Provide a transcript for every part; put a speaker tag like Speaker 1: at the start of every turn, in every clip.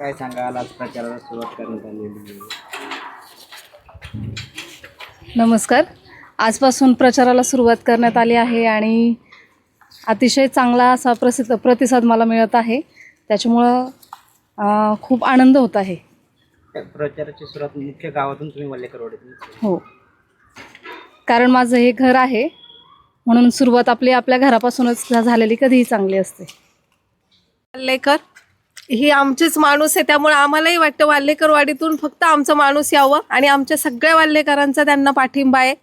Speaker 1: काय सांगाल, आज प्रचाराला सुरुवात करण्यात आलेली आहे?
Speaker 2: नमस्कार. आजपासून प्रचाराला सुरुवात करण्यात आली आहे आणि अतिशय चांगला असा प्रतिसाद मला मिळत आहे. त्याच्यामुळं खूप आनंद होत आहे.
Speaker 1: प्रचाराची सुरुवात मुख्य गावातून तुम्ही वल्लेकरवाडीतून?
Speaker 2: हो, कारण माझं हे घर आहे, म्हणून सुरुवात आपल्या घरापासूनच झालेली कधीही चांगली असते.
Speaker 3: वाल्लेकर ही आमचेच माणूस आहे, त्यामुळे आम्हालाही वाटतं वाल्लेकरवाडीतून फक्त आमचं माणूस यावं आणि आमच्या सगळ्या वाल्लेकरांचा त्यांना पाठिंबा आहे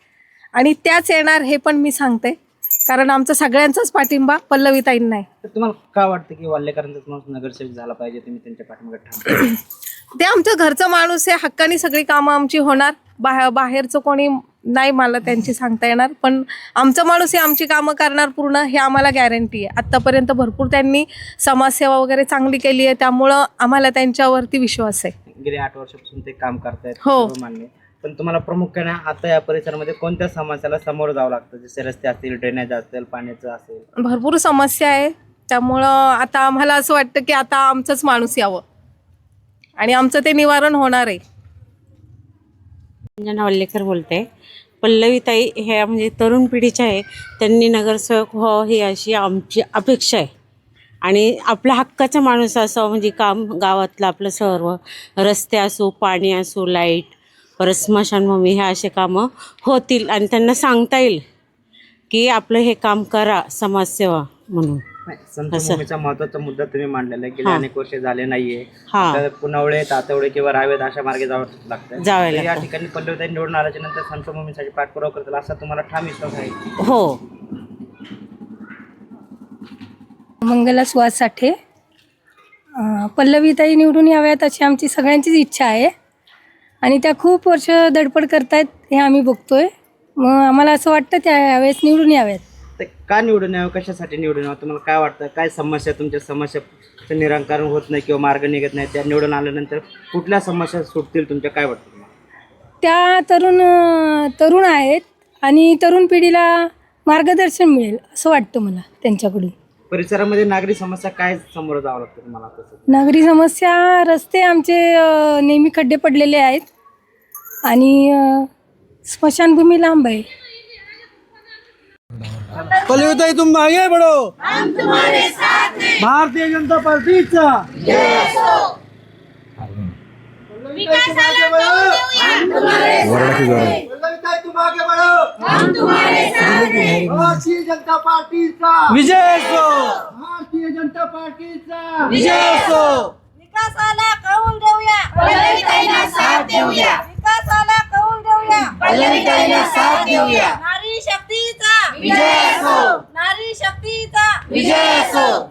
Speaker 3: आणि त्याच येणार हे पण मी सांगते, कारण आमचा सगळ्यांचाच पाठिंबा पल्लवीताईंना आहे.
Speaker 1: तर तुम्हाला काय वाटतं की वाल्लेकरांचाच माणूस नगरसेवक झाला पाहिजे, तुम्ही त्यांच्या पाठीमागे ठाम?
Speaker 3: ते आमचं घरचं माणूस आहे, हक्कानी सगळी कामं आमची होणार. बाहेरचं कोणी नाही मला त्यांची सांगता येणार, पण आमचा माणूस हे आमची कामं करणार पूर्ण, हे आम्हाला गॅरंटी आहे. आत्तापर्यंत भरपूर त्यांनी समाजसेवा वगैरे चांगली केली आहे, त्यामुळं आम्हाला त्यांच्यावरती विश्वास आहे.
Speaker 1: गेली 8 वर्षापासून ते काम करतायत,
Speaker 3: हो.
Speaker 1: सर्व मान्य. पण तुम्हाला प्रामुख्याने आता या परिसरामध्ये कोणत्या समस्याला समोर जावं लागतं? जसे रस्ते असतील, ड्रेनेज असेल, पाण्याचं असेल,
Speaker 3: भरपूर समस्या आहे. त्यामुळं आता आम्हाला असं वाटतं की आता आमचंच माणूस यावं आणि आमचं ते निवारण होणार आहे.
Speaker 4: अंजना वल्लेकर बोलते. पल्लवीताई ह्या म्हणजे तरुण पिढीच्या आहे, त्यांनी नगरसेवक व्हावं ही अशी आमची अपेक्षा आहे आणि आपल्या हक्काचा माणूस असावं. म्हणजे काम गावातलं आपलं सर्व रस्ते असो, पाणी असो, लाईट, परत स्मशानभूमी, ह्या असे कामं होतील आणि त्यांना सांगता येईल की आपलं हे काम करा समाजसेवा म्हणून.
Speaker 1: संतभूमीचा महत्वाचा मुद्दा तुम्ही मांडलेला आहे. गेले
Speaker 4: हां.
Speaker 1: अनेक वर्षे झाले नाहीये.
Speaker 4: हां.
Speaker 1: आता पुनवळे, तातवडे किंवा रावेत अशा मार्गे जावं लागतं.
Speaker 4: जावं
Speaker 1: तर या
Speaker 4: लागतं.
Speaker 1: ठिकाणी पल्लवीताई निवडून आल्याच्या नंतर संतभूमीसाठी पाठपुरावा करतील असा तुम्हाला ठाम विश्वास आहे?
Speaker 4: हो.
Speaker 5: मंगला सुहास साठे. पल्लवीताई निवडून याव्यात अशी आमची सगळ्यांचीच इच्छा आहे आणि त्या खूप वर्ष धडपड करतायत हे आम्ही बघतोय. मग आम्हाला असं वाटतं त्या यावेळेस निवडून याव्यात.
Speaker 1: तर का निवडून यावं, कशासाठी निवडून यावं, तुम्हाला काय वाटतं? काय समस्या, तुमच्या समस्याचं निराकरण होत नाही किंवा मार्ग निघत नाही, त्या निवडून आल्यानंतर कुठल्या समस्या सुटतील तुमच्या, काय वाटतं तुम्हाला?
Speaker 5: त्या तरुण आहेत आणि तरुण पिढीला मार्गदर्शन मिळेल असं वाटतं मला त्यांच्याकडून.
Speaker 1: परिसरामध्ये नागरी समस्या काय समोर जावं लागतं तुम्हाला? तसं
Speaker 5: नागरी समस्या, रस्ते आमचे नेहमी खड्डे पडलेले आहेत आणि स्मशानभूमी लांब आहे.
Speaker 6: पल्लवीताई तुम आगे बढ़ो, हम तुम्हारे साथ हैं. भारतीय जनता पार्टीचा भारतीय जनता पार्टीचा विजय असो. भारतीय जनता पार्टीचा विजय असो.
Speaker 7: विकासाला कौल देऊया, पल्लवीताईंना साथ देऊया. विकासाला कौल देऊया, पल्लवीताईंना साथ देऊया. नारी शक्तीचा विजय असो. नारी शक्तीचा विजय असो.